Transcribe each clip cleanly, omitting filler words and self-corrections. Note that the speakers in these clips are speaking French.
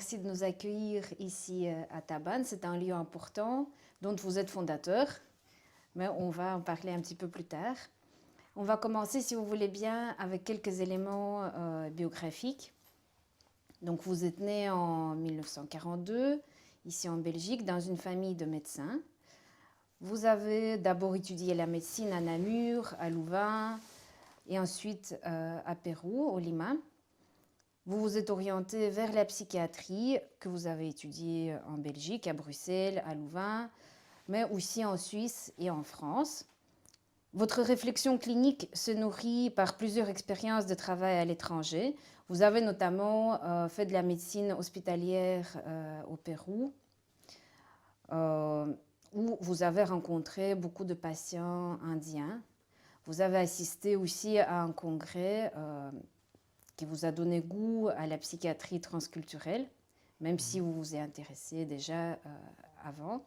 merci de nous accueillir ici à Tabannes. C'est un lieu important dont vous êtes fondateur, mais on va en parler un petit peu plus tard. On va commencer, si vous voulez bien, avec quelques éléments biographiques. Donc, vous êtes né en 1942, ici en Belgique, dans une famille de médecins. Vous avez d'abord étudié la médecine à Namur, à Louvain, et ensuite à Pérou, au Lima. Vous vous êtes orienté vers la psychiatrie que vous avez étudiée en Belgique, à Bruxelles, à Louvain, mais aussi en Suisse et en France. Votre réflexion clinique se nourrit par plusieurs expériences de travail à l'étranger. Vous avez notamment fait de la médecine hospitalière au Pérou, où vous avez rencontré beaucoup de patients indiens. Vous avez assisté aussi à un congrès qui vous a donné goût à la psychiatrie transculturelle, même si vous vous y intéressez déjà avant.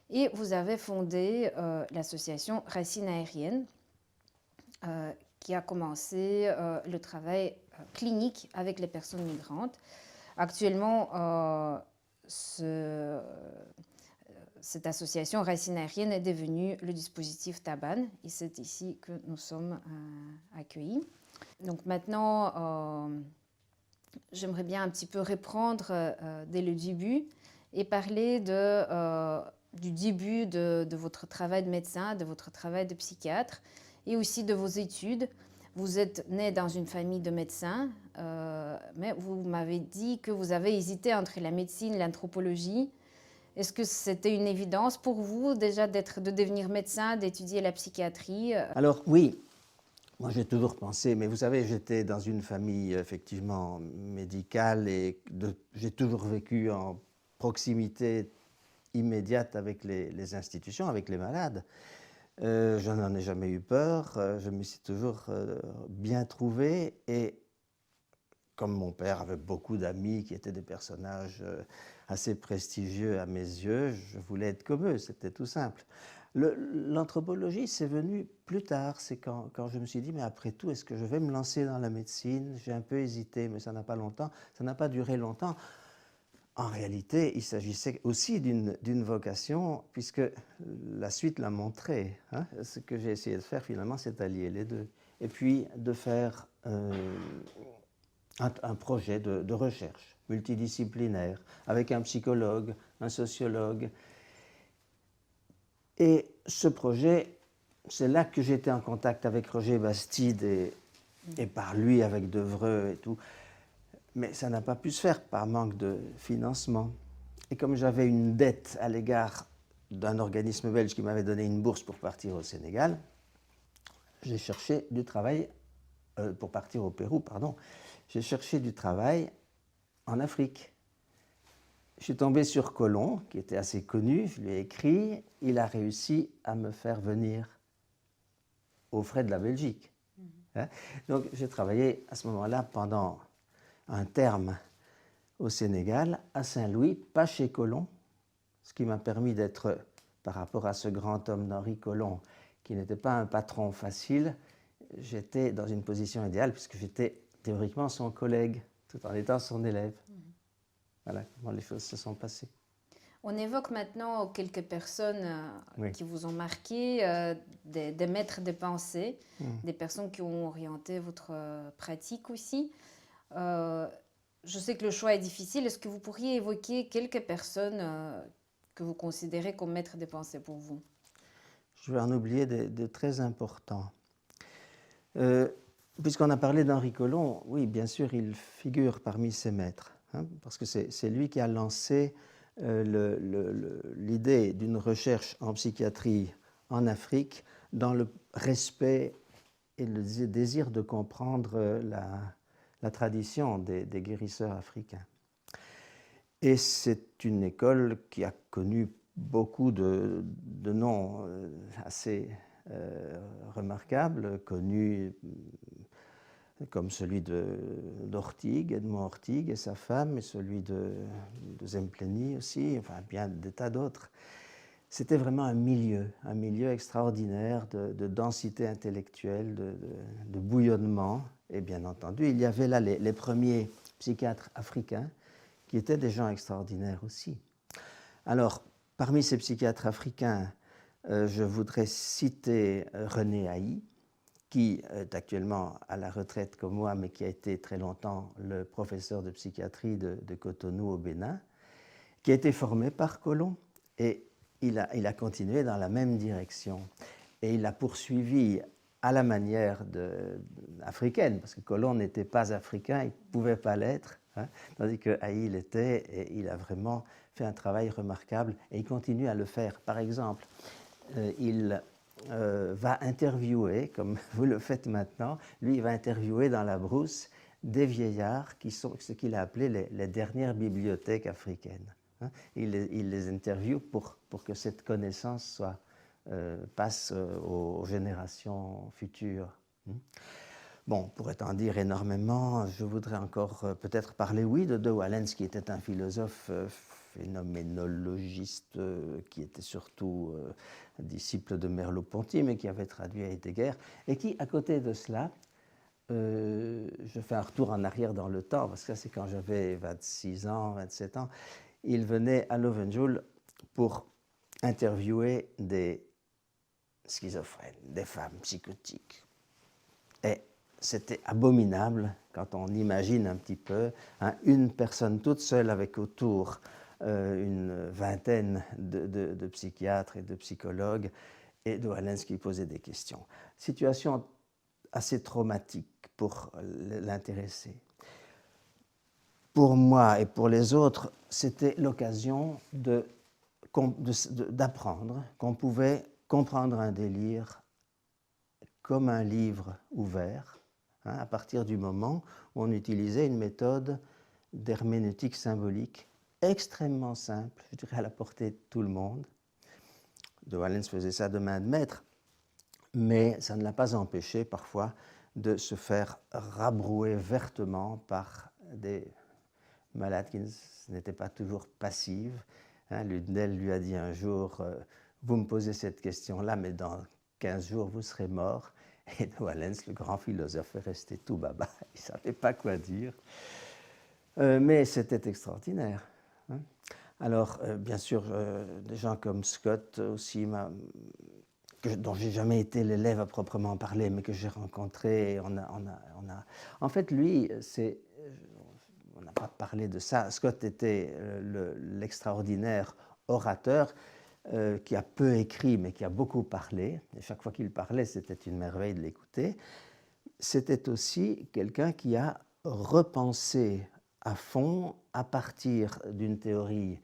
Et vous avez fondé l'association Racines Aériennes, qui a commencé le travail clinique avec les personnes migrantes. Actuellement, cette association Racines Aériennes est devenue le dispositif Tabannes, et c'est ici que nous sommes accueillis. Donc maintenant, j'aimerais bien un petit peu reprendre dès le début et parler du début de votre travail de médecin, de votre travail de psychiatre et aussi de vos études. Vous êtes né dans une famille de médecins, mais vous m'avez dit que vous avez hésité entre la médecine et l'anthropologie. Est-ce que c'était une évidence pour vous déjà de devenir médecin, d'étudier la psychiatrie? Alors oui, moi j'ai toujours pensé, mais vous savez, j'étais dans une famille effectivement médicale et j'ai toujours vécu en proximité immédiate avec les institutions, avec les malades. Je n'en ai jamais eu peur, je me suis toujours bien trouvé et comme mon père avait beaucoup d'amis qui étaient des personnages assez prestigieux à mes yeux, je voulais être comme eux, c'était tout simple. L'anthropologie, c'est venu plus tard, c'est quand je me suis dit, mais après tout, est-ce que je vais me lancer dans la médecine? J'ai un peu hésité, mais ça n'a pas duré longtemps. En réalité, il s'agissait aussi d'une vocation, puisque la suite l'a montré. Hein. Ce que j'ai essayé de faire, finalement, c'est allier les deux. Et puis, de faire un projet de recherche multidisciplinaire, avec un psychologue, un sociologue. Et ce projet, c'est là que j'étais en contact avec Roger Bastide et par lui avec Devreux et tout. Mais ça n'a pas pu se faire par manque de financement. Et comme j'avais une dette à l'égard d'un organisme belge qui m'avait donné une bourse pour partir au Sénégal, j'ai cherché du travail, pour partir au Pérou, pardon, j'ai cherché du travail en Afrique. Je suis tombé sur Colomb, qui était assez connu, je lui ai écrit, il a réussi à me faire venir aux frais de la Belgique. Hein? Donc j'ai travaillé à ce moment-là pendant un terme au Sénégal, à Saint-Louis, pas chez Colomb, ce qui m'a permis d'être, par rapport à ce grand homme d'Henri Colomb, qui n'était pas un patron facile, j'étais dans une position idéale puisque j'étais théoriquement son collègue, tout en étant son élève. Voilà comment les choses se sont passées. On évoque maintenant quelques personnes Oui. qui vous ont marqué, des maîtres de pensée, des personnes qui ont orienté votre pratique aussi. Je sais que le choix est difficile. Est-ce que vous pourriez évoquer quelques personnes que vous considérez comme maîtres de pensée pour vous? Je vais en oublier de très importants. Puisqu'on a parlé d'Henri Colomb, oui, bien sûr, il figure parmi ses maîtres, hein, parce que c'est lui qui a lancé l'idée d'une recherche en psychiatrie en Afrique dans le respect et le désir de comprendre la tradition des guérisseurs africains. Et c'est une école qui a connu beaucoup de noms assez remarquables, connus comme celui d'Ortigue, Edmond Ortigue et sa femme, et celui de Zemplény aussi, enfin bien des tas d'autres. C'était vraiment un milieu extraordinaire de densité intellectuelle, de bouillonnement. Et bien entendu, il y avait là les premiers psychiatres africains qui étaient des gens extraordinaires aussi. Alors, parmi ces psychiatres africains, je voudrais citer René Haï, qui est actuellement à la retraite comme moi, mais qui a été très longtemps le professeur de psychiatrie de Cotonou au Bénin, qui a été formé par Colomb, et il a continué dans la même direction. Et il a poursuivi à la manière africaine, parce que Colomb n'était pas africain, il ne pouvait pas l'être, hein, tandis que Haï l'était, et il a vraiment fait un travail remarquable, et il continue à le faire. Par exemple, il va interviewer, comme vous le faites maintenant, lui il va interviewer dans la brousse des vieillards qui sont ce qu'il a appelé les dernières bibliothèques africaines. Hein. Il les interviewe pour que cette connaissance passe aux générations futures. Bon, on pourrait en dire énormément. Je voudrais encore peut-être parler, oui, de Wallens, qui était un philosophe phénoménologiste, qui était surtout disciple de Merleau-Ponty, mais qui avait traduit Heidegger, et qui, à côté de cela, je fais un retour en arrière dans le temps, parce que c'est quand j'avais 26 ans, 27 ans, il venait à Lovenjoul pour interviewer des schizophrènes, des femmes psychotiques. Et c'était abominable quand on imagine un petit peu, hein, une personne toute seule avec autour une vingtaine de psychiatres et de psychologues, et de Wallens qui posait des questions. Situation assez traumatique pour l'intéressé. Pour moi et pour les autres, c'était l'occasion d'apprendre qu'on pouvait comprendre un délire comme un livre ouvert, hein, à partir du moment où on utilisait une méthode d'herméneutique symbolique extrêmement simple, je dirais à la portée de tout le monde. De Wallens faisait ça de main de maître, mais ça ne l'a pas empêché parfois de se faire rabrouer vertement par des malades qui n'étaient pas toujours passives. Hein, Lundell lui a dit un jour vous me posez cette question-là, mais dans 15 jours, vous serez mort. Et de Wallens, le grand philosophe, est resté tout baba. Il ne savait pas quoi dire. Mais c'était extraordinaire. Hein. Alors, bien sûr, des gens comme Scott aussi, dont je n'ai jamais été l'élève à proprement parler, mais que j'ai rencontré. En fait, lui, on n'a pas parlé de ça. Scott était l'extraordinaire orateur qui a peu écrit, mais qui a beaucoup parlé. Et chaque fois qu'il parlait, c'était une merveille de l'écouter. C'était aussi quelqu'un qui a repensé à fond, à partir d'une théorie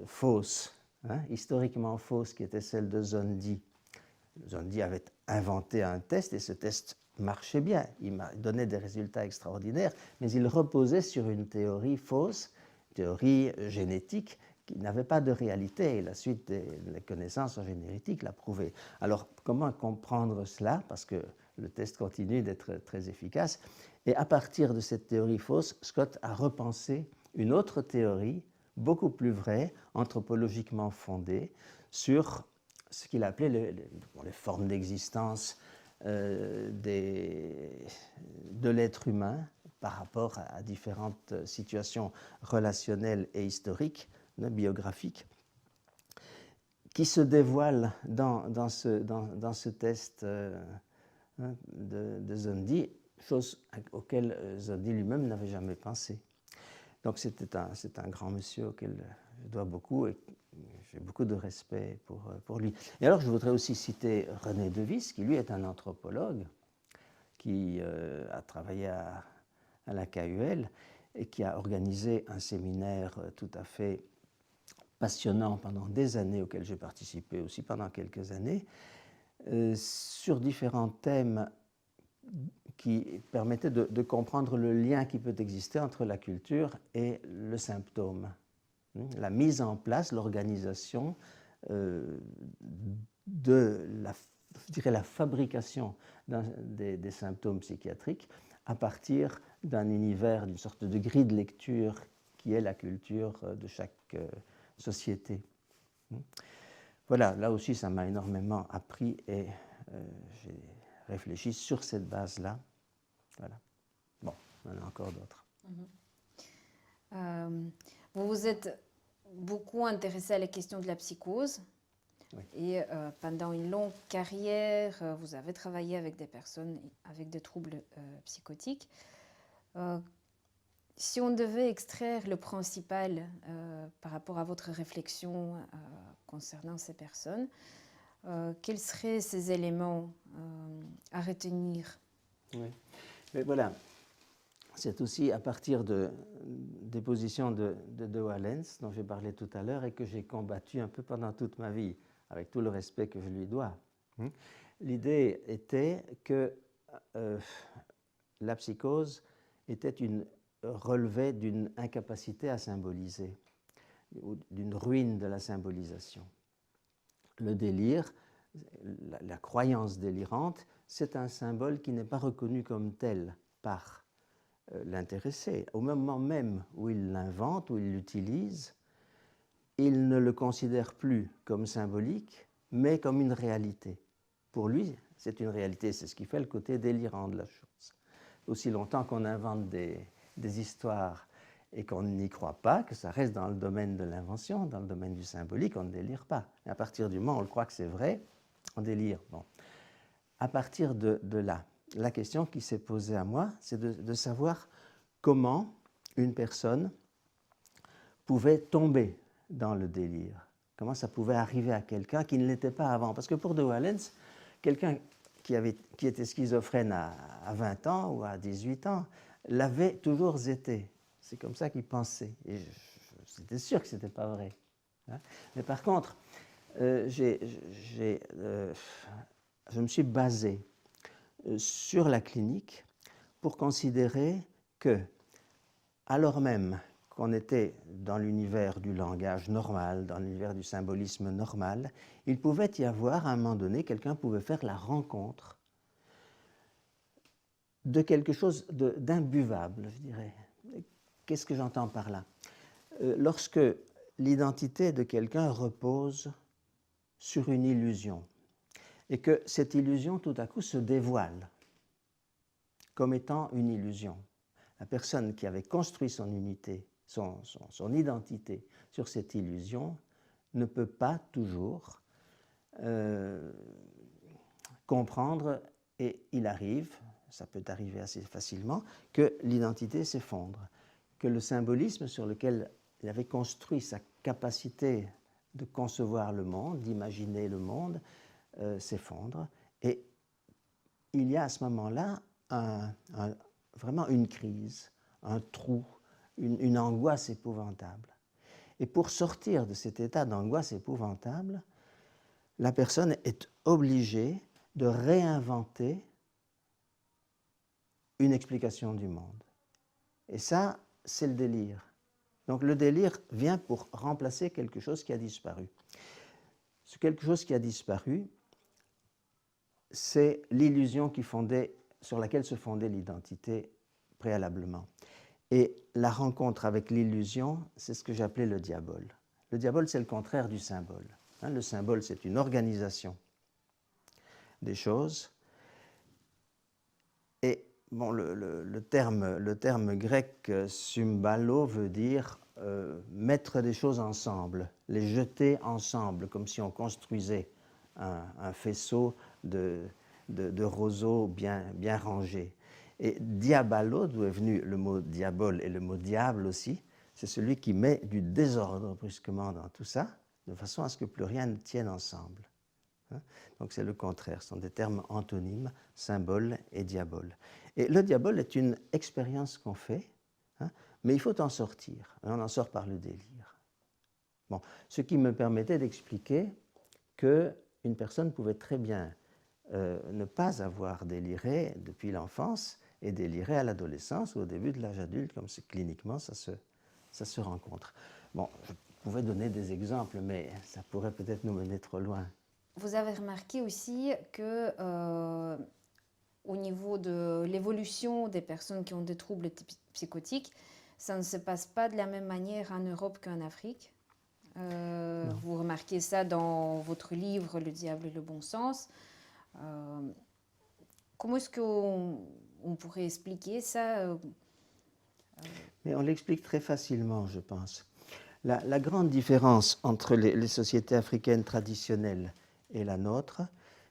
fausse, hein, historiquement fausse, qui était celle de Zondi. Zondi avait inventé un test, et ce test marchait bien. Il donnait des résultats extraordinaires, mais il reposait sur une théorie fausse, théorie génétique, qui n'avait pas de réalité, et la suite des connaissances en génétique l'a prouvé. Alors, comment comprendre cela? Parce que le test continue d'être très efficace. Et à partir de cette théorie fausse, Scott a repensé une autre théorie, beaucoup plus vraie, anthropologiquement fondée, sur ce qu'il appelait les formes d'existence de l'être humain par rapport à différentes situations relationnelles et historiques, biographique, qui se dévoile dans ce test de Zondi, chose auquel Zondi lui-même n'avait jamais pensé. Donc c'est un grand monsieur auquel je dois beaucoup, et j'ai beaucoup de respect pour lui. Et alors je voudrais aussi citer René Devis, qui lui est un anthropologue, qui a travaillé à la KUL et qui a organisé un séminaire tout à fait passionnant pendant des années, auquel j'ai participé aussi pendant quelques années, sur différents thèmes qui permettaient de comprendre le lien qui peut exister entre la culture et le symptôme. La mise en place, l'organisation de la fabrication des symptômes psychiatriques à partir d'un univers, d'une sorte de grille de lecture qui est la culture de chaque société. Voilà, là aussi ça m'a énormément appris, et j'ai réfléchi sur cette base-là. Voilà. Bon, il y en a encore d'autres. Vous vous êtes beaucoup intéressé à la question de la psychose. Oui. Et pendant une longue carrière, vous avez travaillé avec des personnes avec des troubles psychotiques. Si on devait extraire le principal par rapport à votre réflexion concernant ces personnes, quels seraient ces éléments à retenir? Oui. Mais voilà, c'est aussi à partir des positions de Wallens, dont j'ai parlé tout à l'heure et que j'ai combattu un peu pendant toute ma vie, avec tout le respect que je lui dois. L'idée était que la psychose relevait d'une incapacité à symboliser, ou d'une ruine de la symbolisation. Le délire, la croyance délirante, c'est un symbole qui n'est pas reconnu comme tel par l'intéressé. Au moment même où il l'invente, où il l'utilise, il ne le considère plus comme symbolique, mais comme une réalité. Pour lui, c'est une réalité, c'est ce qui fait le côté délirant de la chose. Aussi longtemps qu'on invente des histoires et qu'on n'y croit pas, que ça reste dans le domaine de l'invention, dans le domaine du symbolique, on ne délire pas. Et à partir du moment où on le croit que c'est vrai, on délire. Bon. À partir de là, la question qui s'est posée à moi, c'est de savoir comment une personne pouvait tomber dans le délire. Comment ça pouvait arriver à quelqu'un qui ne l'était pas avant. Parce que pour De Wallens, quelqu'un qui était schizophrène à 20 ans ou à 18 ans l'avait toujours été. C'est comme ça qu'il pensait. Et j'étais sûr que ce n'était pas vrai. Mais par contre, je me suis basé sur la clinique pour considérer que, alors même qu'on était dans l'univers du langage normal, dans l'univers du symbolisme normal, il pouvait y avoir, à un moment donné, quelqu'un pouvait faire la rencontre de quelque chose d'imbuvable, je dirais. Qu'est-ce que j'entends par là? Lorsque l'identité de quelqu'un repose sur une illusion, et que cette illusion, tout à coup, se dévoile comme étant une illusion. La personne qui avait construit son unité, son identité sur cette illusion ne peut pas toujours comprendre, et il arrive, ça peut arriver assez facilement, que l'identité s'effondre, que le symbolisme sur lequel il avait construit sa capacité de concevoir le monde, d'imaginer le monde, s'effondre. Et il y a à ce moment-là vraiment une crise, un trou, une angoisse épouvantable. Et pour sortir de cet état d'angoisse épouvantable, la personne est obligée de réinventer une explication du monde. Et ça, c'est le délire. Donc le délire vient pour remplacer quelque chose qui a disparu. Ce quelque chose qui a disparu, c'est l'illusion sur laquelle se fondait l'identité préalablement. Et la rencontre avec l'illusion, c'est ce que j'appelais le diabole. Le diabole, c'est le contraire du symbole. Le symbole, c'est une organisation des choses. Et bon, le terme grec symbalo veut dire mettre des choses ensemble, les jeter ensemble, comme si on construisait un faisceau de roseaux bien rangés. Et diabalo, d'où est venu le mot diabole et le mot diable aussi, c'est celui qui met du désordre brusquement dans tout ça, de façon à ce que plus rien ne tienne ensemble. Donc c'est le contraire, ce sont des termes antonymes, symbole et diabole. Et le diabole est une expérience qu'on fait, mais il faut en sortir. On en sort par le délire. Bon, ce qui me permettait d'expliquer qu'une personne pouvait très bien ne pas avoir déliré depuis l'enfance et délirer à l'adolescence ou au début de l'âge adulte, comme cliniquement ça se rencontre. Bon, je pouvais donner des exemples, mais ça pourrait peut-être nous mener trop loin. Vous avez remarqué aussi que au niveau de l'évolution des personnes qui ont des troubles psychotiques, ça ne se passe pas de la même manière en Europe qu'en Afrique. Vous remarquez ça dans votre livre « Le diable et le bon sens ». Comment est-ce qu'on pourrait expliquer ça? Mais on l'explique très facilement, je pense. La grande différence entre les sociétés africaines traditionnelles et la nôtre,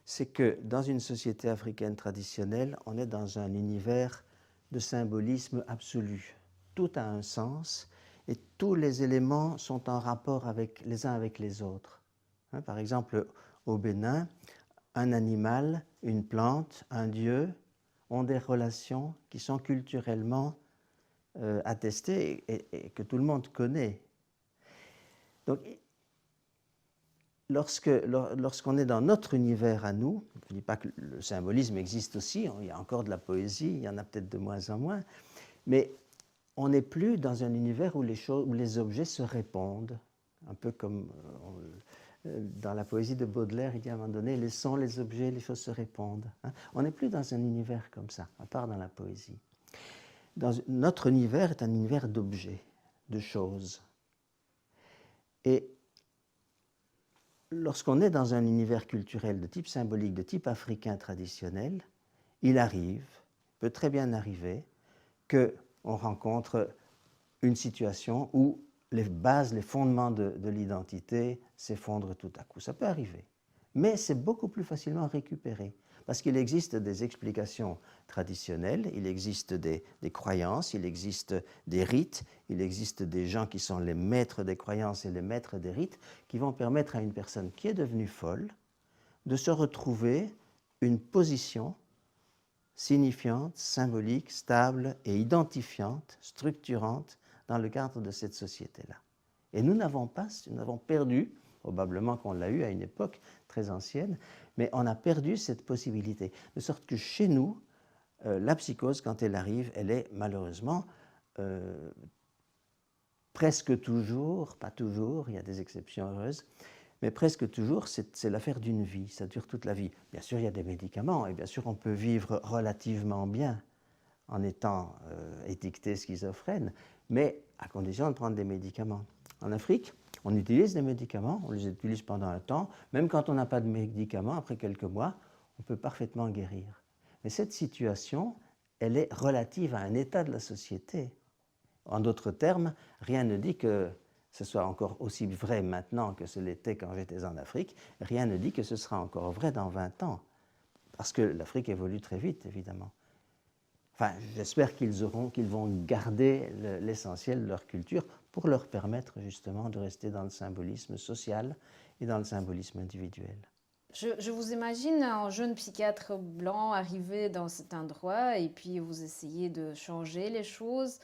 c'est que dans une société africaine traditionnelle, on est dans un univers de symbolisme absolu. Tout a un sens et tous les éléments sont en rapport les uns avec les autres. Par exemple, au Bénin, un animal, une plante, un dieu ont des relations qui sont culturellement attestées et que tout le monde connaît. Donc, lorsqu'on est dans notre univers à nous, je ne dis pas que le symbolisme existe aussi, il y a encore de la poésie, il y en a peut-être de moins en moins, mais on n'est plus dans un univers où les objets se répondent, un peu comme dans la poésie de Baudelaire, il dit à un moment donné, les sons, les objets, les choses se répondent. On n'est plus dans un univers comme ça, à part dans la poésie. Notre univers est un univers d'objets, de choses. Et lorsqu'on est dans un univers culturel de type symbolique, de type africain traditionnel, il peut très bien arriver, qu'on rencontre une situation où les bases, les fondements de l'identité s'effondrent tout à coup. Ça peut arriver. Mais c'est beaucoup plus facilement récupéré. Parce qu'il existe des explications traditionnelles, il existe des croyances, il existe des rites, il existe des gens qui sont les maîtres des croyances et les maîtres des rites, qui vont permettre à une personne qui est devenue folle de se retrouver une position signifiante, symbolique, stable et identifiante, structurante dans le cadre de cette société-là. Et nous n'avons perdu, probablement qu'on l'a eu à une époque très ancienne, mais on a perdu cette possibilité. De sorte que chez nous, la psychose, quand elle arrive, elle est malheureusement presque toujours, pas toujours, il y a des exceptions heureuses, mais presque toujours, c'est l'affaire d'une vie, ça dure toute la vie. Bien sûr, il y a des médicaments, et bien sûr, on peut vivre relativement bien en étant étiqueté schizophrène, mais à condition de prendre des médicaments. En Afrique, on utilise des médicaments, on les utilise pendant un temps, même quand on n'a pas de médicaments, après quelques mois, on peut parfaitement guérir. Mais cette situation, elle est relative à un état de la société. En d'autres termes, rien ne dit que ce soit encore aussi vrai maintenant que ce l'était quand j'étais en Afrique, rien ne dit que ce sera encore vrai dans 20 ans, parce que l'Afrique évolue très vite, évidemment. Enfin, j'espère qu'ils vont garder l'essentiel de leur culture pour leur permettre justement de rester dans le symbolisme social et dans le symbolisme individuel. Je vous imagine un jeune psychiatre blanc arriver dans cet endroit et puis vous essayez de changer les choses.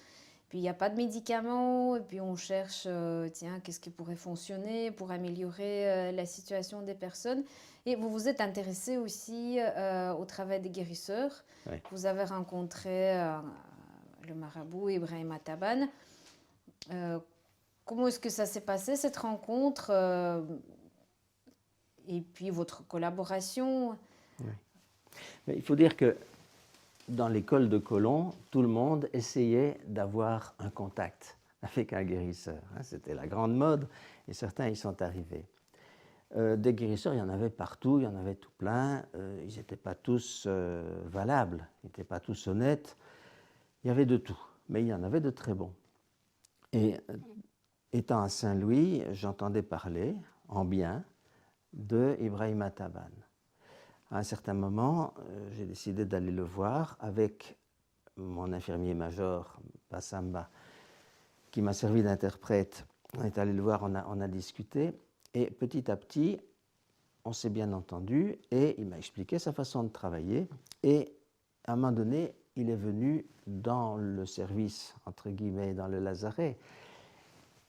Puis il n'y a pas de médicaments et puis on cherche, tiens, qu'est-ce qui pourrait fonctionner pour améliorer la situation des personnes. Et vous vous êtes intéressé aussi au travail des guérisseurs. Oui. Vous avez rencontré le marabout Ibrahima Taban. Comment est-ce que ça s'est passé, cette rencontre et puis votre collaboration? Oui. Mais il faut dire que dans l'école de Colomb, tout le monde essayait d'avoir un contact avec un guérisseur. C'était la grande mode et certains y sont arrivés. Des guérisseurs, il y en avait partout, il y en avait tout plein. Ils n'étaient pas tous valables, ils n'étaient pas tous honnêtes. Il y avait de tout, mais il y en avait de très bons. Et étant à Saint-Louis, j'entendais parler en bien de Ibrahima Taban. À un certain moment, j'ai décidé d'aller le voir avec mon infirmier-major, Bassamba, qui m'a servi d'interprète. On est allé le voir, on a discuté, et petit à petit, on s'est bien entendu, et il m'a expliqué sa façon de travailler, et à un moment donné, il est venu dans le service, entre guillemets, dans le lazaret,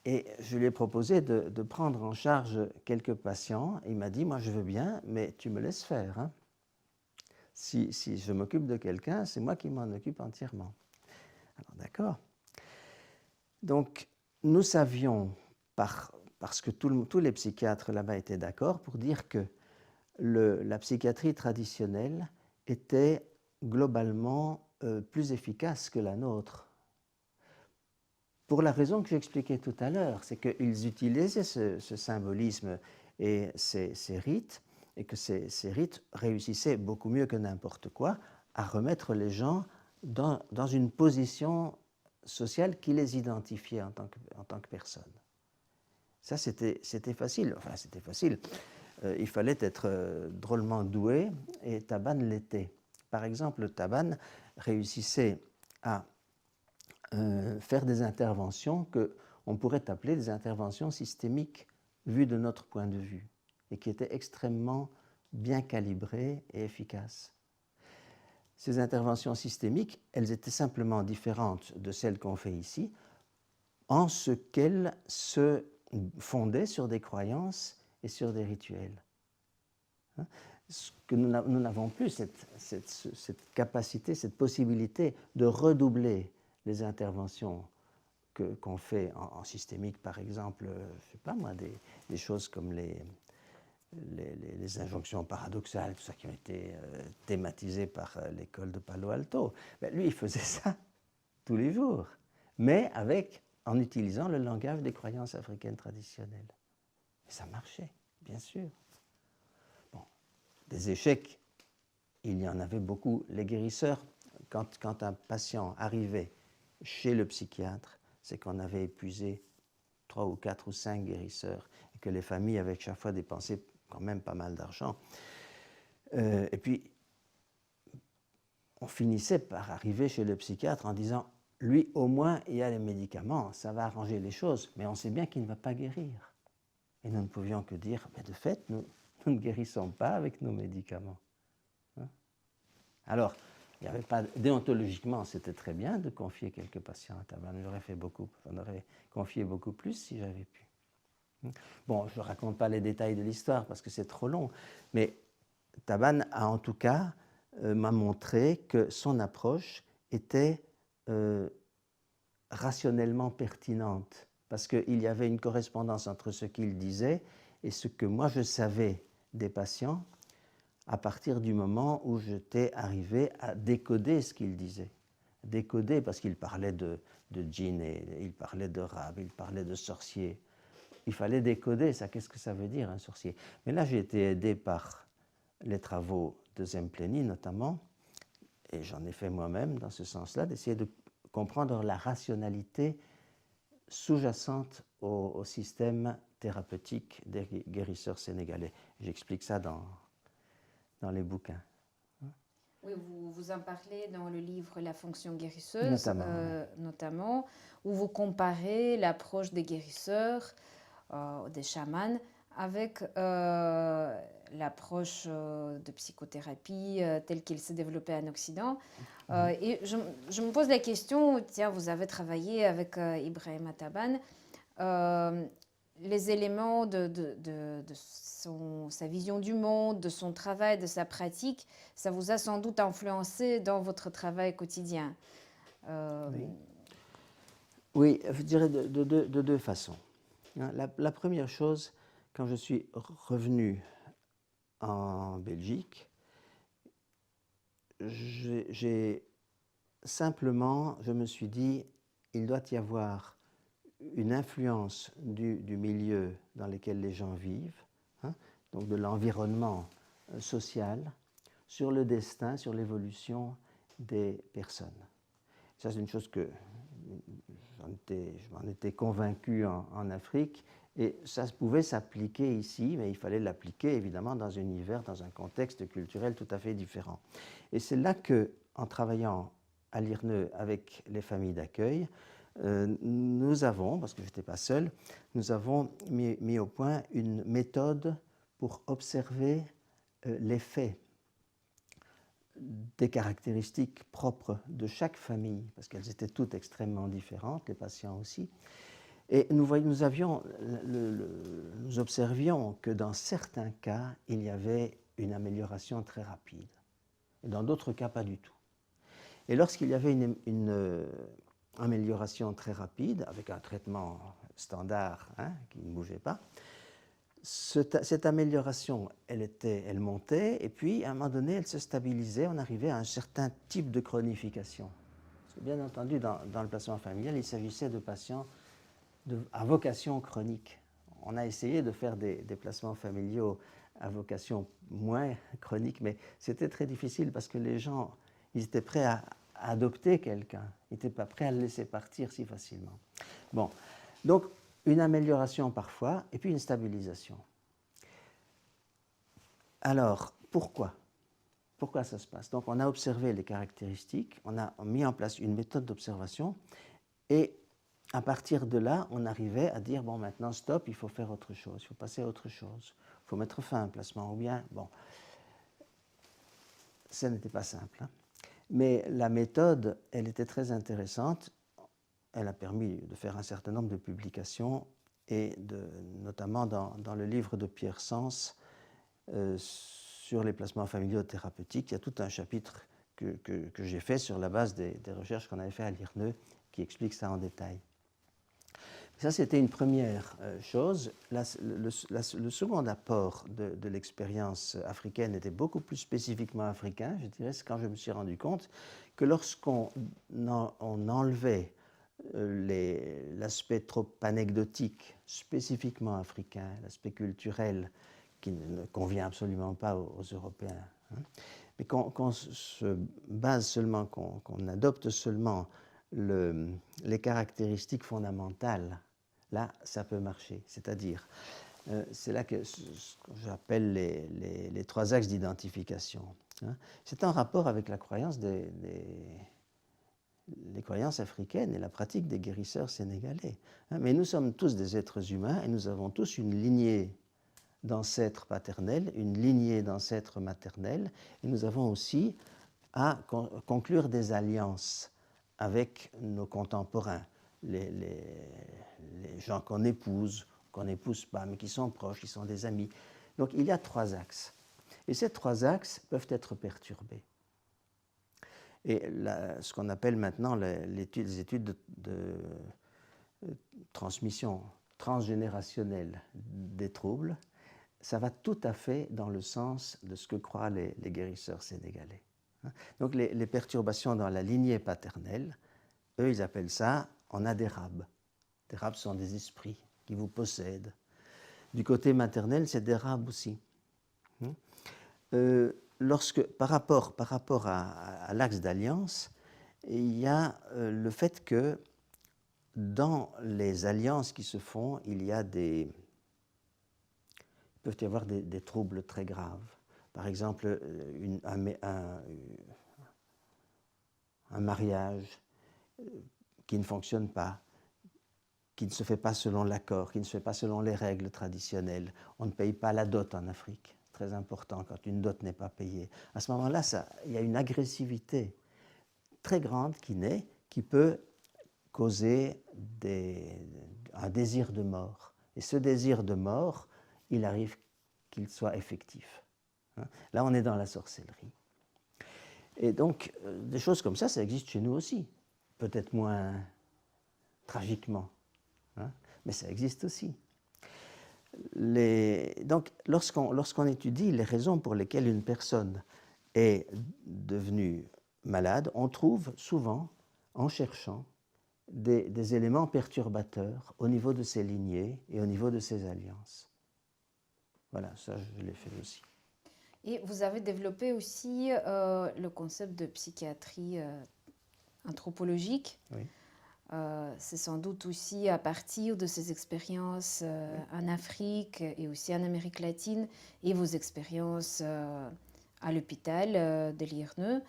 et je lui ai proposé de prendre en charge quelques patients. Il m'a dit, moi je veux bien, mais tu me laisses faire. Hein. Si je m'occupe de quelqu'un, c'est moi qui m'en occupe entièrement. Alors d'accord. Donc nous savions, parce que tous les psychiatres là-bas étaient d'accord, pour dire que la psychiatrie traditionnelle était globalement plus efficace que la nôtre. Pour la raison que j'expliquais tout à l'heure, c'est qu'ils utilisaient ce symbolisme et ces rites, et que ces rites réussissaient beaucoup mieux que n'importe quoi à remettre les gens dans une position social qui les identifiait en tant que personne. Ça, c'était facile. Enfin, c'était facile. Il fallait être drôlement doué, et Taban l'était. Par exemple, Taban réussissait à faire des interventions qu'on pourrait appeler des interventions systémiques vues de notre point de vue, et qui étaient extrêmement bien calibrées et efficaces. Ces interventions systémiques, elles étaient simplement différentes de celles qu'on fait ici, en ce qu'elles se fondaient sur des croyances et sur des rituels. Ce que nous n'avons plus, cette capacité, cette possibilité de redoubler les interventions qu'on fait en systémique, par exemple, je sais pas moi, des choses comme les injonctions paradoxales, tout ça qui ont été thématisées par l'école de Palo Alto. Ben, lui, il faisait ça tous les jours, mais en utilisant le langage des croyances africaines traditionnelles. Et ça marchait, bien sûr. Bon, des échecs, il y en avait beaucoup. Les guérisseurs, quand un patient arrivait chez le psychiatre, c'est qu'on avait épuisé 3 ou 4 ou 5 guérisseurs, et que les familles avaient chaque fois dépensé quand même pas mal d'argent. Et puis, on finissait par arriver chez le psychiatre en disant « lui, au moins, il y a les médicaments, ça va arranger les choses, mais on sait bien qu'il ne va pas guérir. » Et nous ne pouvions que dire « de fait, nous ne guérissons pas avec nos médicaments. » Alors, il n'y avait pas, déontologiquement, c'était très bien de confier quelques patients à Taban. J'en aurais confié beaucoup plus si j'avais pu. Bon, je ne raconte pas les détails de l'histoire parce que c'est trop long, mais Taban a en tout cas m'a montré que son approche était rationnellement pertinente, parce qu'il y avait une correspondance entre ce qu'il disait et ce que moi je savais des patients à partir du moment où j'étais arrivé à décoder ce qu'il disait. Décoder parce qu'il parlait de djinn, il parlait de rab, il parlait de sorcier. Il fallait décoder ça, qu'est-ce que ça veut dire un sorcier? Mais là j'ai été aidé par les travaux de Zempleni notamment, et j'en ai fait moi-même dans ce sens-là, d'essayer de comprendre la rationalité sous-jacente au système thérapeutique des guérisseurs sénégalais. J'explique ça dans les bouquins. Oui, vous en parlez dans le livre La fonction guérisseuse, notamment, où vous comparez l'approche des guérisseurs, des chamans, avec l'approche de psychothérapie telle qu'elle s'est développée en Occident. Et je me pose la question, tiens, vous avez travaillé avec Ibrahima Taban, les éléments de sa vision du monde, de son travail, de sa pratique, ça vous a sans doute influencé dans votre travail quotidien. Oui, je dirais de deux façons. La première chose, quand je suis revenu en Belgique, je me suis dit, il doit y avoir une influence du milieu dans lequel les gens vivent, donc de l'environnement social, sur le destin, sur l'évolution des personnes. Ça, c'est une chose que je m'en étais convaincu en Afrique, et ça pouvait s'appliquer ici, mais il fallait l'appliquer évidemment dans un univers, dans un contexte culturel tout à fait différent. Et c'est là que, en travaillant à l'IRNE avec les familles d'accueil, nous avons, parce que je n'étais pas seul, nous avons mis au point une méthode pour observer l'effet des caractéristiques propres de chaque famille, parce qu'elles étaient toutes extrêmement différentes, les patients aussi. Et nous observions que dans certains cas, il y avait une amélioration très rapide, et dans d'autres cas, pas du tout. Et lorsqu'il y avait une amélioration très rapide, avec un traitement standard qui ne bougeait pas, cette amélioration, elle montait, et puis à un moment donné, elle se stabilisait, on arrivait à un certain type de chronification. Parce que bien entendu, dans le placement familial, il s'agissait de patients à vocation chronique. On a essayé de faire des placements familiaux à vocation moins chronique, mais c'était très difficile parce que les gens, ils étaient prêts à à adopter quelqu'un. Il n'était pas prêt à le laisser partir si facilement. Bon, donc une amélioration parfois, et puis une stabilisation. Alors, pourquoi? Pourquoi ça se passe? Donc, on a observé les caractéristiques, on a mis en place une méthode d'observation, et à partir de là, on arrivait à dire, bon, maintenant, stop, il faut faire autre chose, il faut passer à autre chose, il faut mettre fin à un placement, ou bien, bon, ça n'était pas simple, hein. Mais la méthode, elle était très intéressante, elle a permis de faire un certain nombre de publications, et notamment dans le livre de Pierre Sens, sur les placements familiaux thérapeutiques, il y a tout un chapitre que j'ai fait sur la base des recherches qu'on avait fait à l'IRNE qui explique ça en détail. Ça, c'était une première chose. Le second apport de l'expérience africaine était beaucoup plus spécifiquement africain, je dirais, c'est quand je me suis rendu compte que lorsqu'on enlevait l'aspect trop anecdotique, spécifiquement africain, l'aspect culturel, qui ne convient absolument pas aux Européens, hein. Mais qu'on se base seulement, qu'on adopte seulement les caractéristiques fondamentales, là, ça peut marcher. C'est-à-dire, c'est là que j'appelle les trois axes d'identification, hein. C'est en rapport avec la croyance les croyances africaines et la pratique des guérisseurs sénégalais, hein. Mais nous sommes tous des êtres humains et nous avons tous une lignée d'ancêtres paternels, une lignée d'ancêtres maternels, et nous avons aussi à conclure des alliances avec nos contemporains, les gens qu'on n'épouse pas, mais qui sont proches, qui sont des amis. Donc il y a trois axes. Et ces trois axes peuvent être perturbés. Et ce qu'on appelle maintenant les études de transmission transgénérationnelle des troubles, ça va tout à fait dans le sens de ce que croient les guérisseurs sénégalais. Donc les perturbations dans la lignée paternelle, eux, ils appellent ça, on a des rabs. Des rabs sont des esprits qui vous possèdent. Du côté maternel, c'est des rabs aussi. Par rapport à l'axe d'alliance, il y a le fait que dans les alliances qui se font, il peut y avoir des troubles très graves. Par exemple, un mariage qui ne fonctionne pas, qui ne se fait pas selon l'accord, qui ne se fait pas selon les règles traditionnelles. On ne paye pas la dot en Afrique, très important quand une dot n'est pas payée. À ce moment-là, il y a une agressivité très grande qui naît, qui peut causer un désir de mort. Et ce désir de mort, il arrive qu'il soit effectif. Là, on est dans la sorcellerie. Et donc, des choses comme ça existe chez nous aussi. Peut-être moins tragiquement, hein, mais ça existe aussi. Donc, lorsqu'on étudie les raisons pour lesquelles une personne est devenue malade, on trouve souvent, en cherchant, des éléments perturbateurs au niveau de ses lignées et au niveau de ses alliances. Voilà, ça je l'ai fait aussi. Et vous avez développé aussi le concept de psychiatrie anthropologique. Oui. C'est sans doute aussi à partir de ces expériences en Afrique et aussi en Amérique latine et vos expériences à l'hôpital de l'IRNE.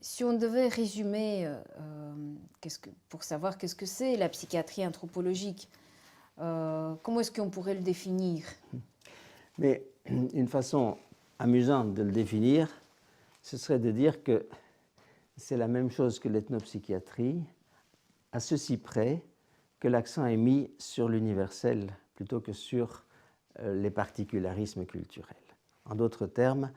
Si on devait résumer pour savoir qu'est-ce que c'est la psychiatrie anthropologique, comment est-ce qu'on pourrait le définir? Mais une façon amusante de le définir, ce serait de dire que c'est la même chose que l'ethnopsychiatrie, à ceci près que l'accent est mis sur l'universel plutôt que sur les particularismes culturels. En d'autres termes,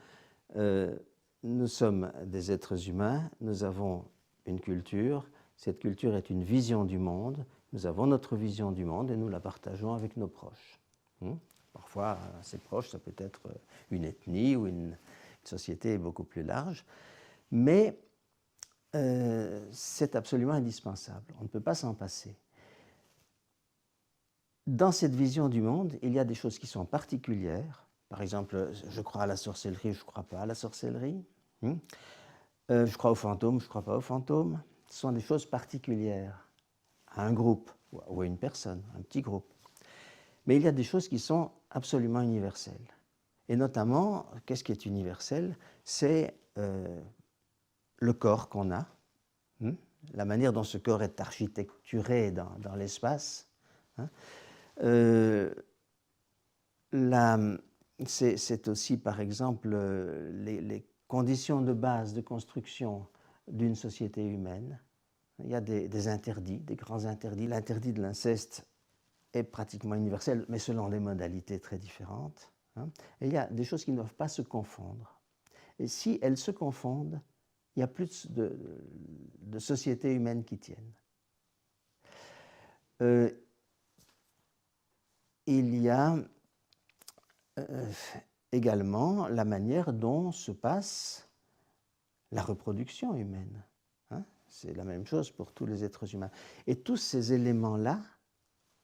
nous sommes des êtres humains, nous avons une culture, cette culture est une vision du monde, nous avons notre vision du monde et nous la partageons avec nos proches. Parfois, ces proches, ça peut être une ethnie ou une société beaucoup plus large, mais c'est absolument indispensable, on ne peut pas s'en passer. Dans cette vision du monde, il y a des choses qui sont particulières. Par exemple, je crois à la sorcellerie, je ne crois pas à la sorcellerie. Je crois aux fantômes, je ne crois pas aux fantômes. Ce sont des choses particulières à un groupe ou à une personne, un petit groupe. Mais il y a des choses qui sont absolument universelles. Et notamment, qu'est-ce qui est universel? C'est le corps qu'on a, la manière dont ce corps est architecturé dans l'espace. C'est aussi, par exemple, les conditions de base de construction d'une société humaine. Il y a des interdits, des grands interdits. L'interdit de l'inceste est pratiquement universel, mais selon des modalités très différentes. Et il y a des choses qui ne doivent pas se confondre. Et si elles se confondent, il y a plus de sociétés humaines qui tiennent. Il y a également la manière dont se passe la reproduction humaine. C'est la même chose pour tous les êtres humains. Et tous ces éléments-là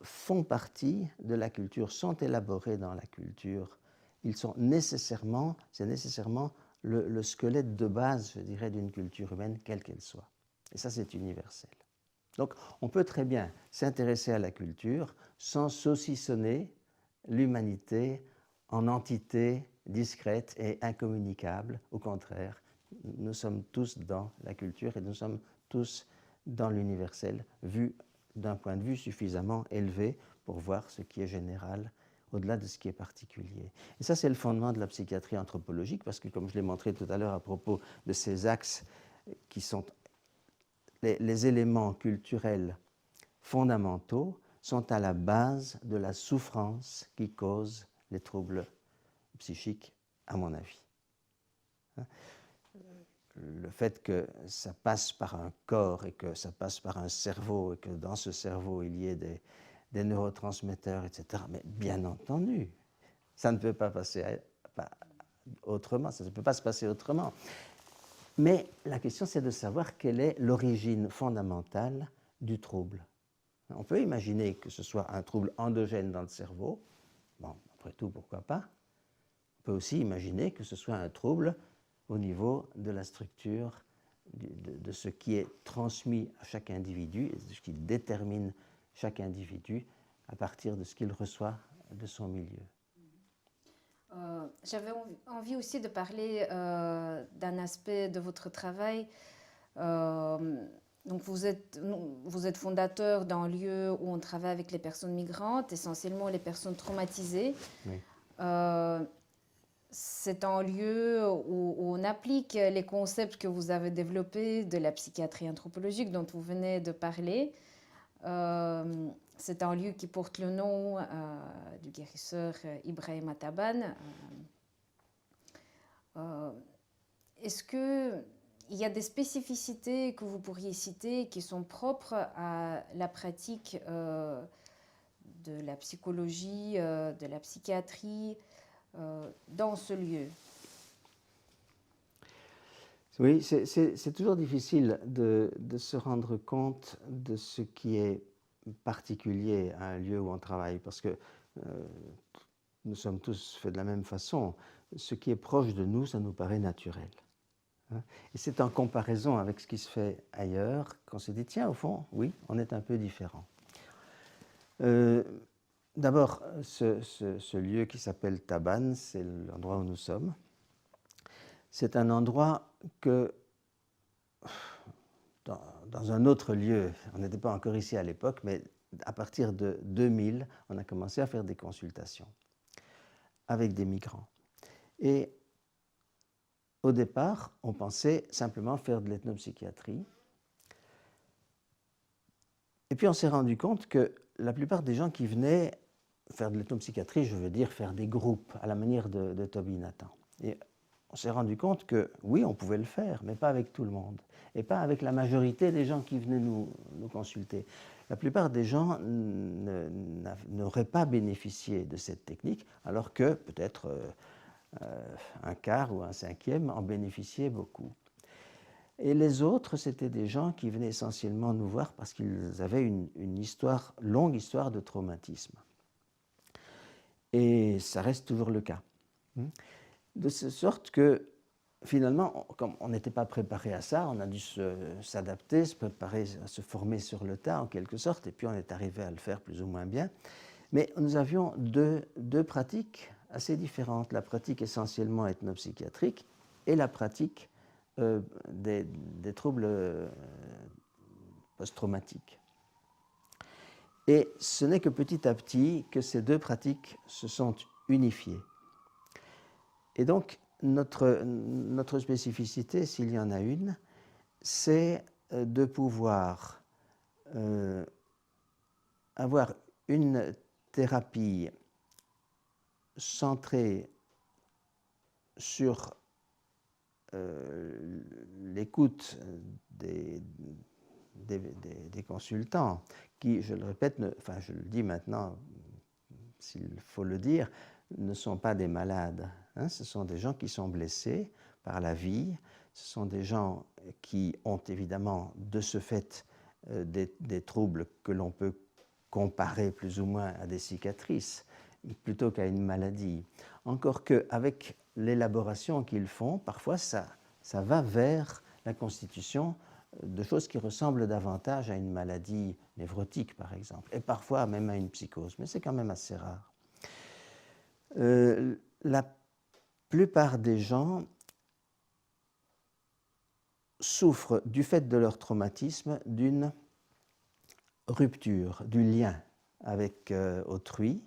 font partie de la culture, sont élaborés dans la culture. Ils sont nécessairement, c'est nécessairement le squelette de base, je dirais, d'une culture humaine, quelle qu'elle soit. Et ça, c'est universel. Donc, on peut très bien s'intéresser à la culture sans saucissonner l'humanité en entité discrète et incommunicable. Au contraire, nous sommes tous dans la culture et nous sommes tous dans l'universel, vu d'un point de vue suffisamment élevé pour voir ce qui est général au-delà de ce qui est particulier. Et ça, c'est le fondement de la psychiatrie anthropologique, parce que, comme je l'ai montré tout à l'heure à propos de ces axes qui sont les éléments culturels fondamentaux, sont à la base de la souffrance qui cause les troubles psychiques, à mon avis. Le fait que ça passe par un corps et que ça passe par un cerveau et que dans ce cerveau il y ait des neurotransmetteurs, etc. Mais bien entendu, ça ne peut pas passer autrement, ça ne peut pas se passer autrement. Mais la question, c'est de savoir quelle est l'origine fondamentale du trouble. On peut imaginer que ce soit un trouble endogène dans le cerveau. Bon, après tout, pourquoi pas? On peut aussi imaginer que ce soit un trouble au niveau de la structure, de ce qui est transmis à chaque individu et de ce qui détermine chaque individu à partir de ce qu'il reçoit de son milieu. J'avais envie aussi de parler d'un aspect de votre travail. Donc vous êtes fondateur d'un lieu où on travaille avec les personnes migrantes, essentiellement les personnes traumatisées. Oui. C'est un lieu où on applique les concepts que vous avez développés de la psychiatrie anthropologique dont vous venez de parler. C'est un lieu qui porte le nom du guérisseur Ibrahim Taban. Est-ce qu'il y a des spécificités que vous pourriez citer qui sont propres à la pratique de la psychologie, de la psychiatrie dans ce lieu? Oui, c'est toujours difficile de se rendre compte de ce qui est particulier à un lieu où on travaille, parce que nous sommes tous faits de la même façon. Ce qui est proche de nous, ça nous paraît naturel. Et c'est en comparaison avec ce qui se fait ailleurs qu'on se dit, tiens, au fond, oui, on est un peu différent. D'abord, ce lieu qui s'appelle Taban, c'est l'endroit où nous sommes. C'est un endroit que, dans un autre lieu, on n'était pas encore ici à l'époque, mais à partir de 2000, on a commencé à faire des consultations avec des migrants. Et au départ, on pensait simplement faire de l'ethnopsychiatrie. Et puis on s'est rendu compte que la plupart des gens qui venaient faire de l'ethnopsychiatrie, je veux dire faire des groupes à la manière de Toby Nathan. Et on s'est rendu compte que oui, on pouvait le faire, mais pas avec tout le monde. Et pas avec la majorité des gens qui venaient nous consulter. La plupart des gens n'auraient pas bénéficié de cette technique, alors que peut-être un quart ou un cinquième en bénéficiaient beaucoup. Et les autres, c'était des gens qui venaient essentiellement nous voir parce qu'ils avaient une longue histoire de traumatisme. Et ça reste toujours le cas. De sorte que finalement, comme on n'était pas préparé à ça, on a dû s'adapter, se préparer à se former sur le tas en quelque sorte, et puis on est arrivé à le faire plus ou moins bien. Mais nous avions deux pratiques assez différentes, la pratique essentiellement ethnopsychiatrique et la pratique des troubles post-traumatiques. Et ce n'est que petit à petit que ces deux pratiques se sont unifiées. Et donc, notre spécificité, s'il y en a une, c'est de pouvoir avoir une thérapie centrée sur l'écoute des consultants qui, je le répète, enfin je le dis maintenant, s'il faut le dire, ne sont pas des malades. Hein, ce sont des gens qui sont blessés par la vie, ce sont des gens qui ont évidemment de ce fait des troubles que l'on peut comparer plus ou moins à des cicatrices, plutôt qu'à une maladie. Encore qu'avec l'élaboration qu'ils font, parfois ça va vers la constitution de choses qui ressemblent davantage à une maladie névrotique, par exemple, et parfois même à une psychose, mais c'est quand même assez rare. La plupart des gens souffrent du fait de leur traumatisme d'une rupture du lien avec autrui,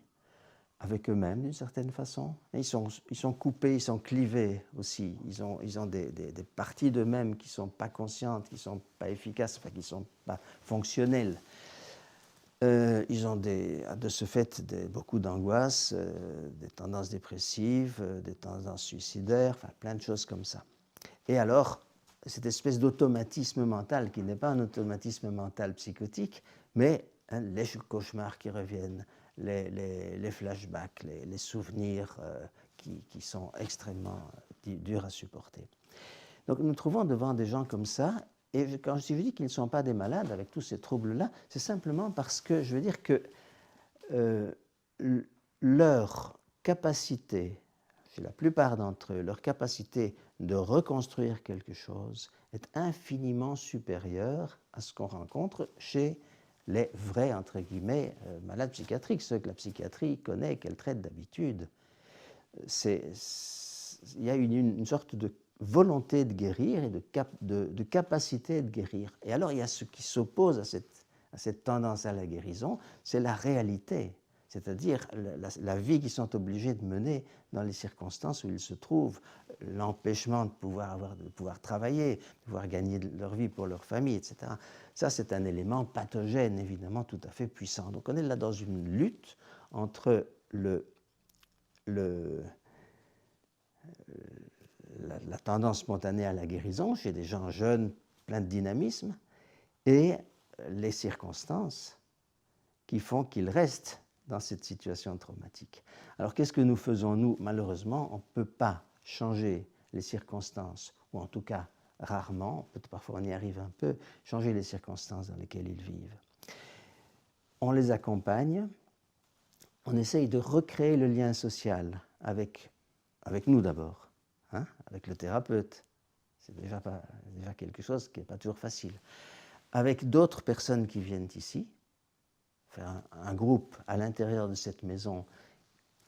avec eux-mêmes d'une certaine façon. Et ils sont coupés, ils sont clivés aussi. Ils ont des parties d'eux-mêmes qui ne sont pas conscientes, qui ne sont pas efficaces, enfin, qui ne sont pas fonctionnelles. Ils ont de ce fait beaucoup d'angoisse, des tendances dépressives, des tendances suicidaires, enfin plein de choses comme ça. Et alors, cette espèce d'automatisme mental, qui n'est pas un automatisme mental psychotique, mais les cauchemars qui reviennent, les flashbacks, les souvenirs qui sont extrêmement durs à supporter. Donc nous nous trouvons devant des gens comme ça, et quand je dis qu'ils ne sont pas des malades avec tous ces troubles-là, c'est simplement parce que je veux dire que leur capacité, chez la plupart d'entre eux, leur capacité de reconstruire quelque chose est infiniment supérieure à ce qu'on rencontre chez les vrais, entre guillemets, malades psychiatriques, ceux que la psychiatrie connaît et qu'elle traite d'habitude. Il y a une sorte de volonté de guérir et de capacité de guérir. Et alors il y a ce qui s'oppose à cette tendance à la guérison, c'est la réalité, c'est-à-dire la vie qu'ils sont obligés de mener dans les circonstances où ils se trouvent, l'empêchement de pouvoir travailler, de pouvoir gagner leur vie pour leur famille, etc. Ça, c'est un élément pathogène, évidemment, tout à fait puissant. Donc on est là dans une lutte entre la tendance spontanée à la guérison chez des gens jeunes, pleins de dynamisme, et les circonstances qui font qu'ils restent dans cette situation traumatique. Alors qu'est-ce que nous faisons, nous? Malheureusement, on ne peut pas changer les circonstances, ou en tout cas rarement, peut-être parfois on y arrive un peu, changer les circonstances dans lesquelles ils vivent. On les accompagne, on essaye de recréer le lien social avec nous d'abord, hein, avec le thérapeute. C'est déjà quelque chose qui n'est pas toujours facile. Avec d'autres personnes qui viennent ici, faire un groupe à l'intérieur de cette maison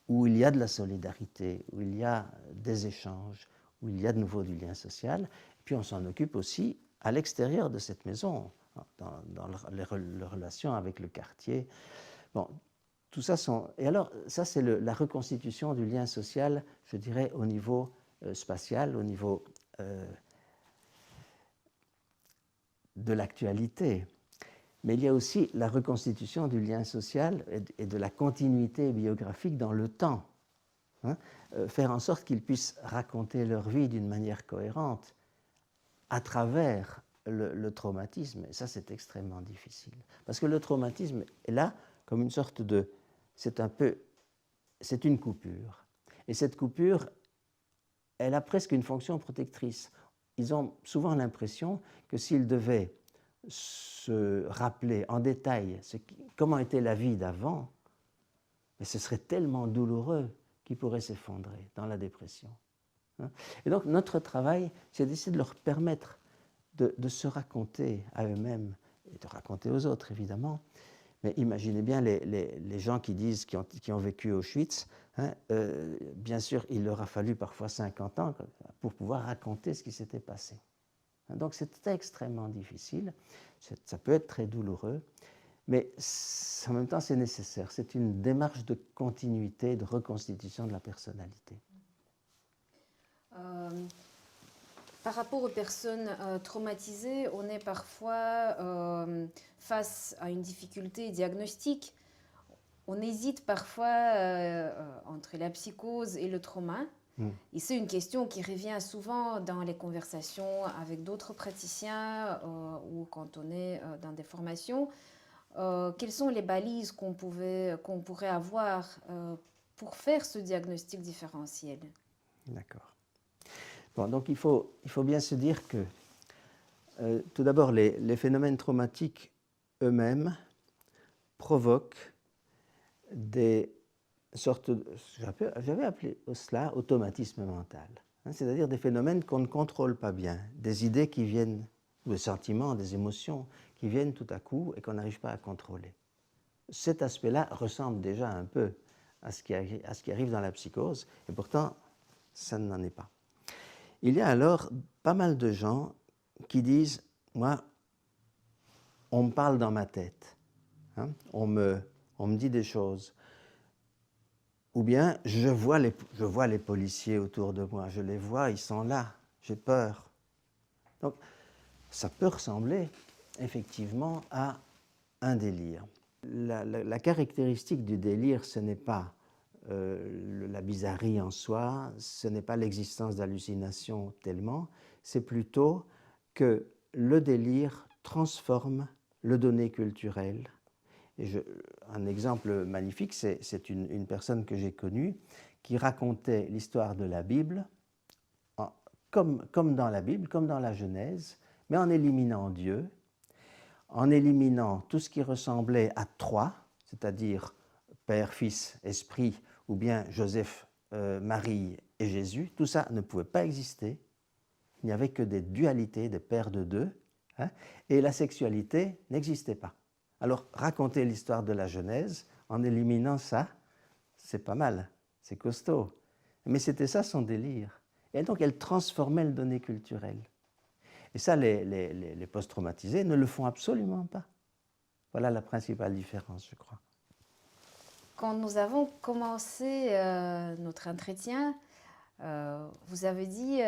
où il y a de la solidarité, où il y a des échanges, où il y a de nouveau du lien social. Et puis on s'en occupe aussi à l'extérieur de cette maison, dans les relations avec le quartier. Bon, tout ça sont... Et alors, ça c'est la reconstitution du lien social, je dirais, au niveau spatial, au niveau de l'actualité. Mais il y a aussi la reconstitution du lien social et de la continuité biographique dans le temps. Hein, faire en sorte qu'ils puissent raconter leur vie d'une manière cohérente à travers le traumatisme. Et ça, c'est extrêmement difficile. Parce que le traumatisme est là comme une sorte de... C'est une coupure. Et cette coupure, elle a presque une fonction protectrice. Ils ont souvent l'impression que s'ils devaient se rappeler en détail comment était la vie d'avant, mais ce serait tellement douloureux qu'ils pourraient s'effondrer dans la dépression. hein. Et donc notre travail, c'est d'essayer de leur permettre de se raconter à eux-mêmes et de raconter aux autres, évidemment. Mais imaginez bien les gens qui disent, qui ont vécu Auschwitz, hein, bien sûr, il leur a fallu parfois 50 ans pour pouvoir raconter ce qui s'était passé. Donc c'est extrêmement difficile, ça peut être très douloureux, mais en même temps c'est nécessaire. C'est une démarche de continuité, de reconstitution de la personnalité. Par rapport aux personnes traumatisées, on est parfois face à une difficulté diagnostique. On hésite parfois entre la psychose et le trauma. Et c'est une question qui revient souvent dans les conversations avec d'autres praticiens ou quand on est dans des formations. Quelles sont les balises qu'on pourrait avoir pour faire ce diagnostic différentiel? D'accord. Bon, donc il faut bien se dire que, tout d'abord, les phénomènes traumatiques eux-mêmes provoquent des sortes de, j'avais appelé cela automatisme mental, hein, c'est-à-dire des phénomènes qu'on ne contrôle pas bien, des idées qui viennent, des sentiments, des émotions qui viennent tout à coup et qu'on n'arrive pas à contrôler. Cet aspect-là ressemble déjà un peu à ce qui arrive dans la psychose, et pourtant, ça n'en est pas. Il y a alors pas mal de gens qui disent, moi, on me parle dans ma tête, hein, on me dit des choses, ou bien je vois les policiers autour de moi, je les vois, ils sont là, j'ai peur. Donc ça peut ressembler effectivement à un délire. La caractéristique du délire, ce n'est pas la bizarrerie en soi, ce n'est pas l'existence d'hallucinations tellement, c'est plutôt que le délire transforme le donné culturel. Et un exemple magnifique, c'est une personne que j'ai connue qui racontait l'histoire de la Bible comme dans la Bible, comme dans la Genèse, mais en éliminant Dieu, en éliminant tout ce qui ressemblait à trois, c'est-à-dire Père, Fils, Esprit, ou bien Joseph, Marie et Jésus. Tout ça ne pouvait pas exister. Il n'y avait que des dualités, des paires de deux, hein, et la sexualité n'existait pas. Alors, raconter l'histoire de la Genèse en éliminant ça, c'est pas mal, c'est costaud. Mais c'était ça son délire. Et donc, elle transformait le donné culturel. Et ça, les post-traumatisés ne le font absolument pas. Voilà la principale différence, je crois. Quand nous avons commencé notre entretien, vous avez dit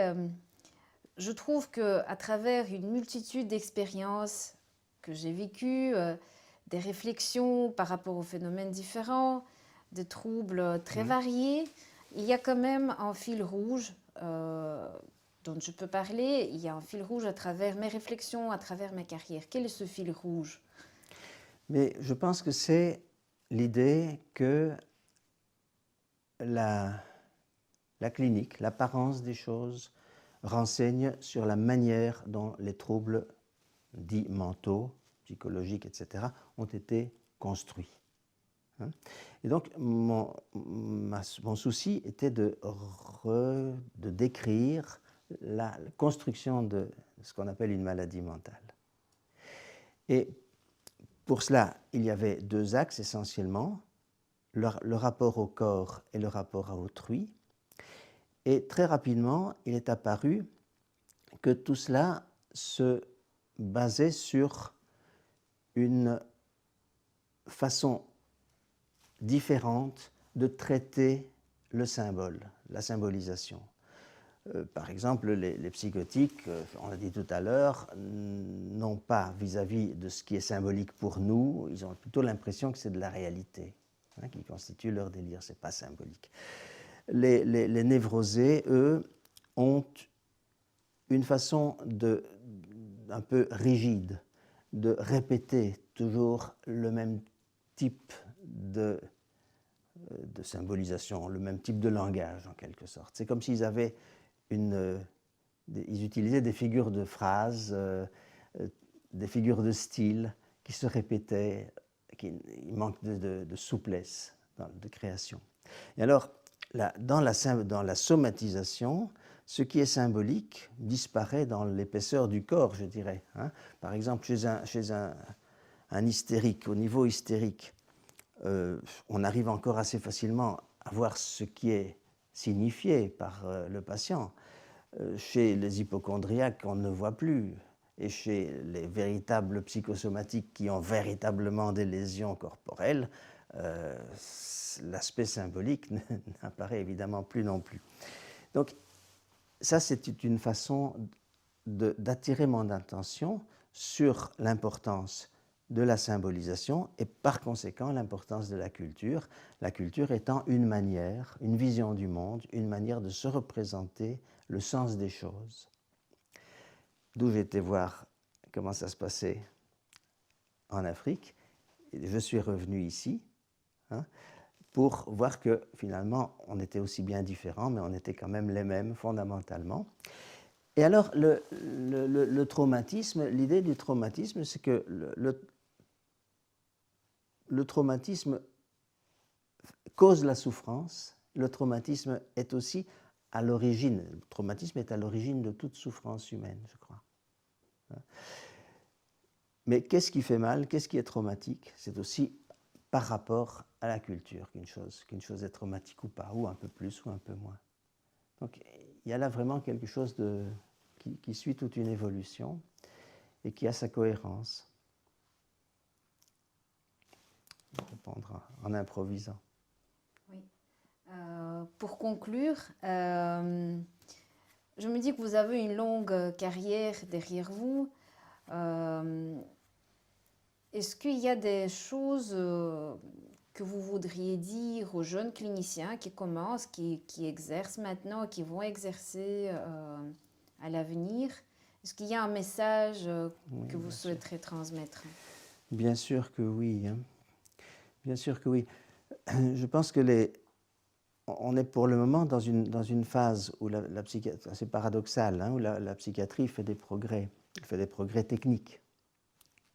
je trouve qu'à travers une multitude d'expériences que j'ai vécues, des réflexions par rapport aux phénomènes différents, des troubles très variés, il y a quand même un fil rouge dont je peux parler. Il y a un fil rouge à travers mes réflexions, à travers ma carrière. Quel est ce fil rouge? Mais je pense que c'est l'idée que la clinique, l'apparence des choses, renseigne sur la manière dont les troubles dits mentaux, psychologiques, etc., ont été construits. Et donc, mon souci était de décrire la construction de ce qu'on appelle une maladie mentale. Et pour cela, il y avait deux axes essentiellement, le rapport au corps et le rapport à autrui. Et très rapidement, il est apparu que tout cela se basait sur une façon différente de traiter le symbole, la symbolisation. Par exemple, les psychotiques, on l'a dit tout à l'heure, n'ont pas vis-à-vis de ce qui est symbolique pour nous, ils ont plutôt l'impression que c'est de la réalité, hein, qui constitue leur délire, ce n'est pas symbolique. Les névrosés, eux, ont une façon un peu rigide de répéter toujours le même type de symbolisation, le même type de langage en quelque sorte. C'est comme s'ils avaient ils utilisaient des figures de phrases, des figures de style qui se répétaient, il manque de souplesse, de création. Et alors, dans la somatisation, ce qui est symbolique disparaît dans l'épaisseur du corps, je dirais. Hein. Par exemple, chez un hystérique, au niveau hystérique, on arrive encore assez facilement à voir ce qui est signifié par le patient. Chez les hypochondriaques, on ne voit plus. Et chez les véritables psychosomatiques qui ont véritablement des lésions corporelles, l'aspect symbolique n'apparaît évidemment plus non plus. Donc, ça, c'est une façon d'attirer mon attention sur l'importance de la symbolisation et par conséquent l'importance de la culture étant une manière, une vision du monde, une manière de se représenter le sens des choses. D'où j'étais voir comment ça se passait en Afrique. Et je suis revenu ici pour voir que finalement on était aussi bien différents, mais on était quand même les mêmes fondamentalement. Et alors le traumatisme, l'idée du traumatisme, c'est que le traumatisme cause la souffrance. Le traumatisme est aussi à l'origine. Le traumatisme est à l'origine de toute souffrance humaine, je crois. Mais qu'est-ce qui fait mal? Qu'est-ce qui est traumatique? C'est aussi par rapport à la culture qu'une chose est traumatique ou pas, ou un peu plus ou un peu moins. Donc il y a là vraiment quelque chose qui suit toute une évolution et qui a sa cohérence. Je vais répondre en improvisant. Oui. Pour conclure, je me dis que vous avez une longue carrière derrière vous. Est-ce qu'il y a des choses que vous voudriez dire aux jeunes cliniciens qui commencent, qui exercent maintenant, qui vont exercer à l'avenir? Est-ce qu'il y a un message que vous souhaiterez transmettre? Bien sûr que oui. Hein. Bien sûr que oui. Je pense que on est pour le moment dans une phase où la psychiatrie, c'est paradoxal, où la psychiatrie fait des progrès techniques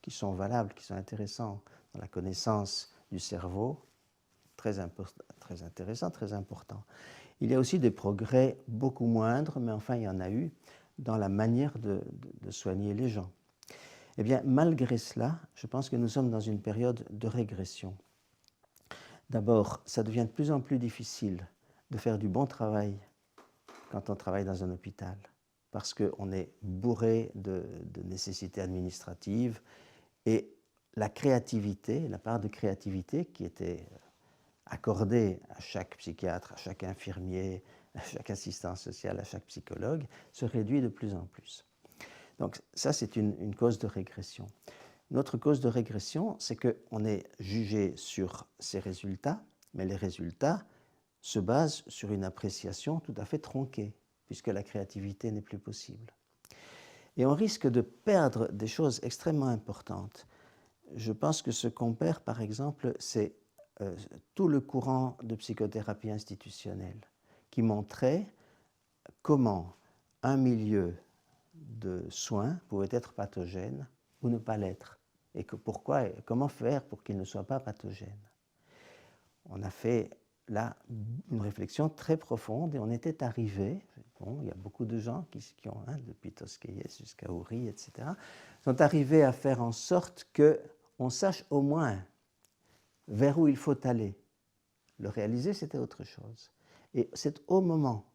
qui sont valables, qui sont intéressants dans la connaissance du cerveau, très intéressant, très important. Il y a aussi des progrès beaucoup moindres, mais enfin il y en a eu, dans la manière de soigner les gens. Eh bien, malgré cela, je pense que nous sommes dans une période de régression. D'abord, ça devient de plus en plus difficile de faire du bon travail quand on travaille dans un hôpital, parce qu'on est bourré de nécessités administratives et la créativité, la part de créativité qui était accordée à chaque psychiatre, à chaque infirmier, à chaque assistant social, à chaque psychologue, se réduit de plus en plus. Donc ça, c'est une cause de régression. Une autre cause de régression, c'est qu'on est jugé sur ses résultats, mais les résultats se basent sur une appréciation tout à fait tronquée, puisque la créativité n'est plus possible. Et on risque de perdre des choses extrêmement importantes. Je pense que ce qu'on perd, par exemple, c'est tout le courant de psychothérapie institutionnelle qui montrait comment un milieu de soins pouvait être pathogène ou ne pas l'être, et pourquoi, comment faire pour qu'il ne soit pas pathogène. On a fait là une réflexion très profonde et on était arrivé, il y a beaucoup de gens qui ont, depuis Tosquelles jusqu'à Oury, etc., sont arrivés à faire en sorte qu'on sache au moins vers où il faut aller. Le réaliser, c'était autre chose. Et c'est au moment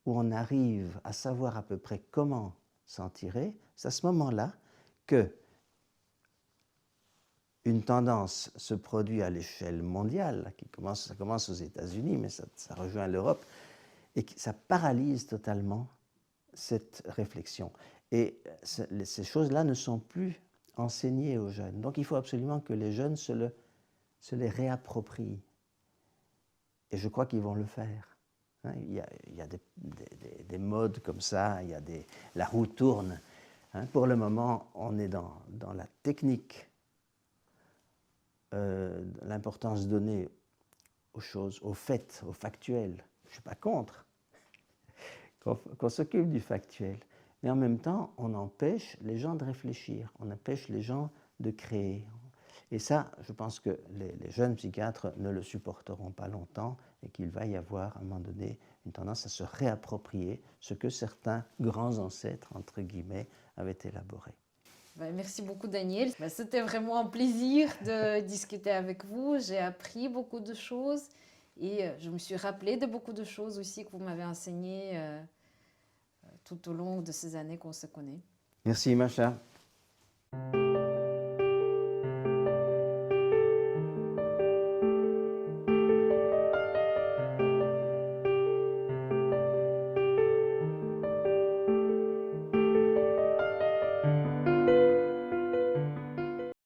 où on arrive à savoir à peu près comment s'en tirer, c'est à ce moment-là que une tendance se produit à l'échelle mondiale, ça commence aux États-Unis, mais ça rejoint l'Europe, et ça paralyse totalement cette réflexion. Et ces choses-là ne sont plus enseignées aux jeunes. Donc il faut absolument que les jeunes se les réapproprient. Et je crois qu'ils vont le faire. Il y a des modes comme ça, la roue tourne. Pour le moment, on est dans la technique, l'importance donnée aux choses, aux faits, au factuel. Je ne suis pas contre qu'on s'occupe du factuel. Mais en même temps, on empêche les gens de réfléchir, on empêche les gens de créer. Et ça, je pense que les jeunes psychiatres ne le supporteront pas longtemps et qu'il va y avoir à un moment donné une tendance à se réapproprier ce que certains grands ancêtres, entre guillemets, avaient élaboré. Merci beaucoup Daniel. C'était vraiment un plaisir de discuter avec vous. J'ai appris beaucoup de choses et je me suis rappelé de beaucoup de choses aussi que vous m'avez enseignées tout au long de ces années qu'on se connaît. Merci Macha.